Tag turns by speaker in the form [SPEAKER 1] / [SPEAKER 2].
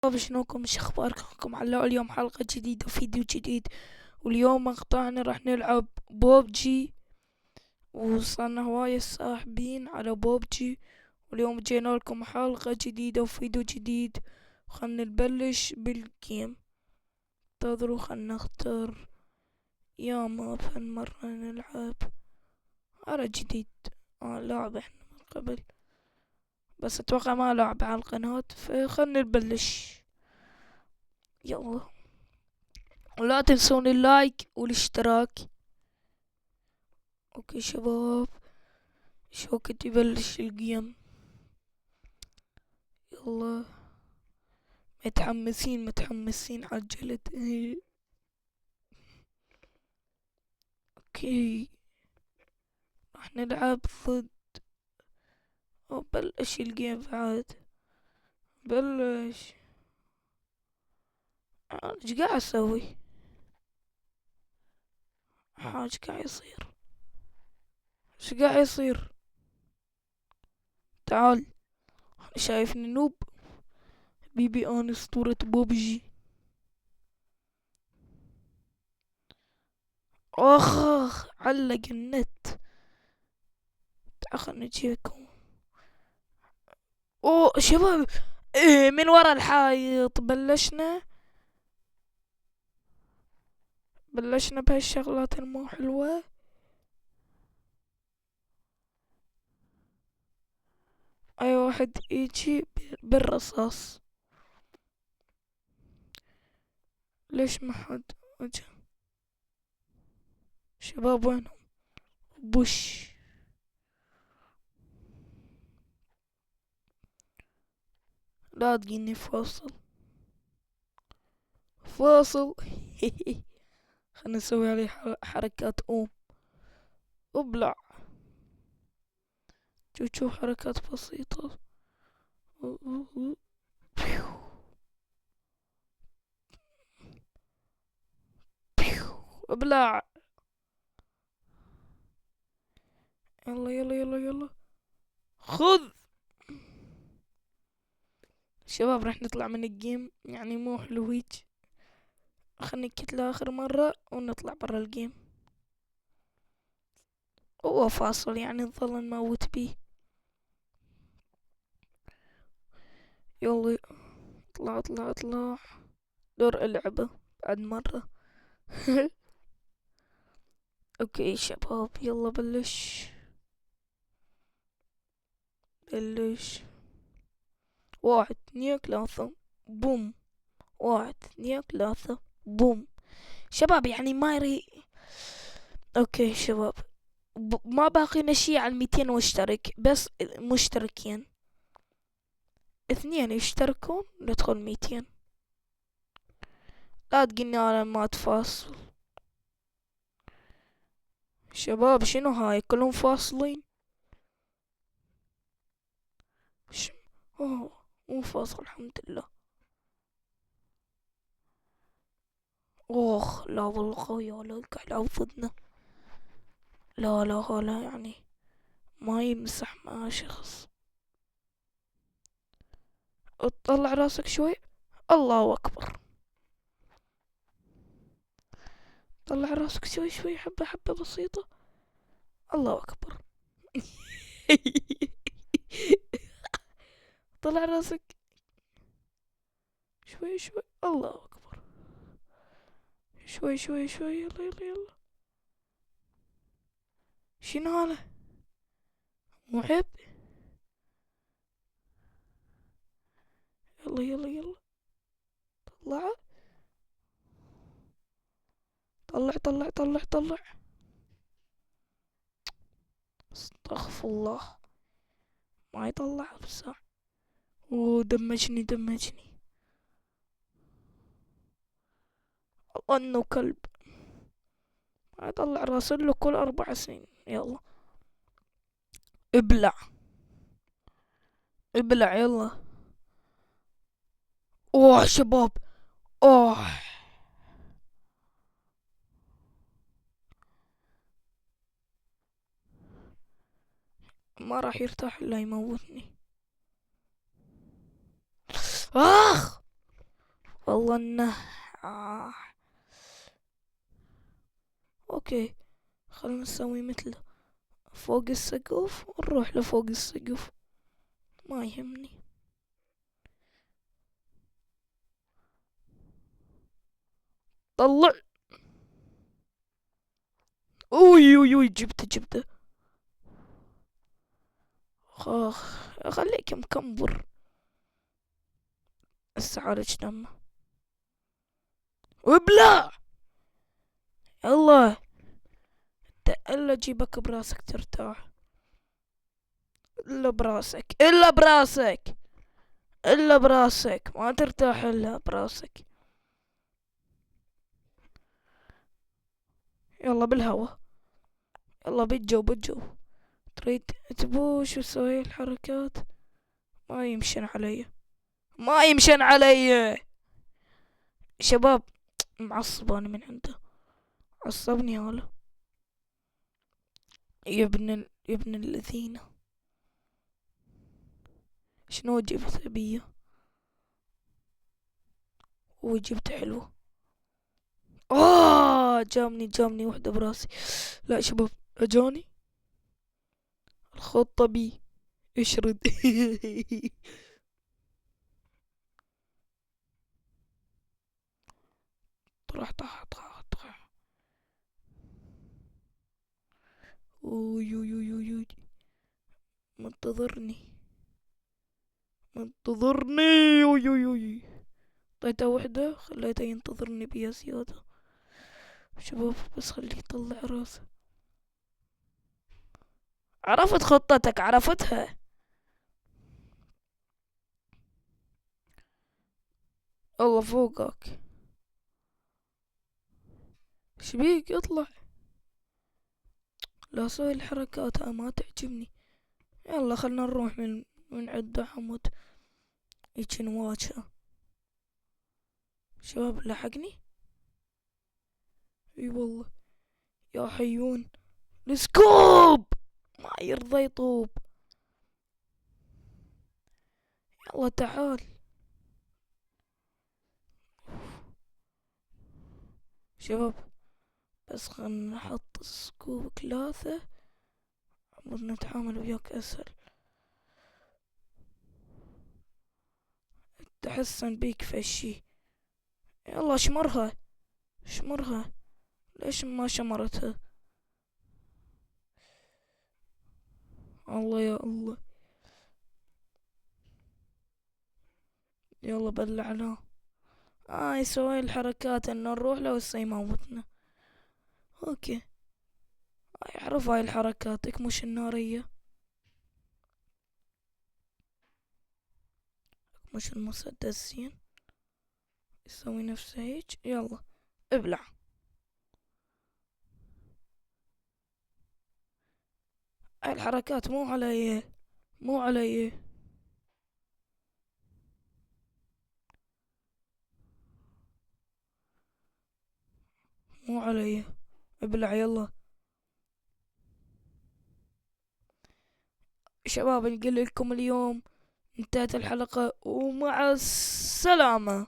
[SPEAKER 1] طيب شنوكم، ايش اخباركم؟ على اليوم حلقة جديدة وفيديو جديد. واليوم مقطعنا راح نلعب بوبجي، وصلنا هواية ساحبين على بوبجي. واليوم جينا لكم حلقة جديدة وفيديو جديد. خلنا نبلش بالجيم. انتظروا خلنا نختار يا ماب هالمرة نلعب على جديد. لاعب احنا من قبل، بس اتوقع ما لعب على القناة، فخلنا نبلش. يلا، ولا تنسون اللايك والاشتراك. اوكي شباب، شو وقت يبلش الجيم؟ يلا، متحمسين متحمسين عجلت. اوكي، راح نلعب ضد. بلش الجيم بعد. بلش. ايش قاعد اسوي؟ ايش قاعد يصير؟ ايش قاعد يصير؟ تعال، شايفني نوب؟ بيبي انا اسطورة بوبجي. اخ، علق النت. تعال خلنا نجيكم. اوه شباب، إيه من ورا الحايط بلشنا بهالشغلات المو حلوة. اي واحد يجي بالرصاص. ليش ما حد اجا؟ شباب وينهم؟ بوش. لا تجيني فاصل فاصل. خلنا نسوي عليه حركات ابلع. شوف حركات بسيطة. ابلع. يلا يلا يلا يلا، خذ. شباب راح نطلع من الجيم، يعني مو حلو هيج. خلني كتلة آخر مرة ونطلع برا الجيم. هو فاصل يعني نظل نموت بيه. يلا، اطلع اطلع اطلع. دور اللعبة بعد مرة. اوكي شباب، يلا بلش. بلش. واحد اثنين ثلاثة، بوم. واحد اثنين ثلاثة، بوم. شباب يعني ما يري. اوكي شباب، ما باقينا شي على 200 مشترك، بس مشتركين اثنين يشتركون ندخل 200. لا تقلني انا ما تفاصل. شباب شنو هاي، كلهم فاصلين؟ ش... اوه، مو فاصل الحمد لله. اوه لا والله قوي، ولا قاعد يلعب ضدنا. لا لا هلا يعني ما يمسح مع شخص. اطلع راسك شوي. الله اكبر. طلع راسك شوي شوي، حبة حبة بسيطة. الله اكبر. طلع راسك شوي شوي. الله اكبر. شوي شوي شوي، يلا يلا يلا. شنو هذا؟ محب. يلا يلا يلا. طلع طلع طلع طلع طلع. استغفر الله، ما يطلع بساع. ودمجني دمجني. الله انه كلب. ما يطلع راسله كل 4 سنين. يلا ابلع. ابلع يلا. اوه شباب، اوه. ما راح يرتاح الا يموتني. اخ. والله انه آه. اوكي، خلنا نسوي مثله فوق السقف ونروح لفوق السقف، ما يهمني. طلع. اوي اوي اوي، جبته. اخ، خليك مكمبر. هسه عالج دمه. وابلع. الله، الا جيبك براسك ترتاح. الا براسك، الا براسك، الا براسك، ما ترتاح الا براسك. يلا بالهوا، يلا بالجو. تريد تبوش وتسوي الحركات، ما يمشن علي. شباب، معصب انا من عنده، عصبني هذا يا ابن الذين. شنو جبت بيه؟ وجبت حلو. جامني وحده براسي. لا شباب، اجاني الخطة بي اشرد. طرح. اوي منتظرني. اوي. اعطيته وحدة خليته ينتظرني بيا زيادة. شباب بس خليه يطلع راسه. عرفت خطتك، عرفتها. الله فوقك. شبيك اطلع. لا سوي الحركات ما تعجبني. يلا خلنا نروح من عند حمود. يجي نواجهه. شباب لحقني. اي والله يا حيون. السكوب ما يرضى يطوب. يلا تعال. شباب بس خلنا نحط السكوب كلاثة، نتعامل وياك اسهل. تحسن بيك فشي. يلا شمرها. ليش ما شمرتها؟ الله يا الله. يلا بلعناه. يسوي الحركات انه نروح له وهسه يموتنا. اوكي، يعرف هاي الحركات مش النارية، مش المسدسين. يسوي نفسه هيج. يلا ابلع. هاي الحركات مو علي. مو علي. ابلع يلا. شباب نقول لكم اليوم انتهت الحلقة ومع السلامة.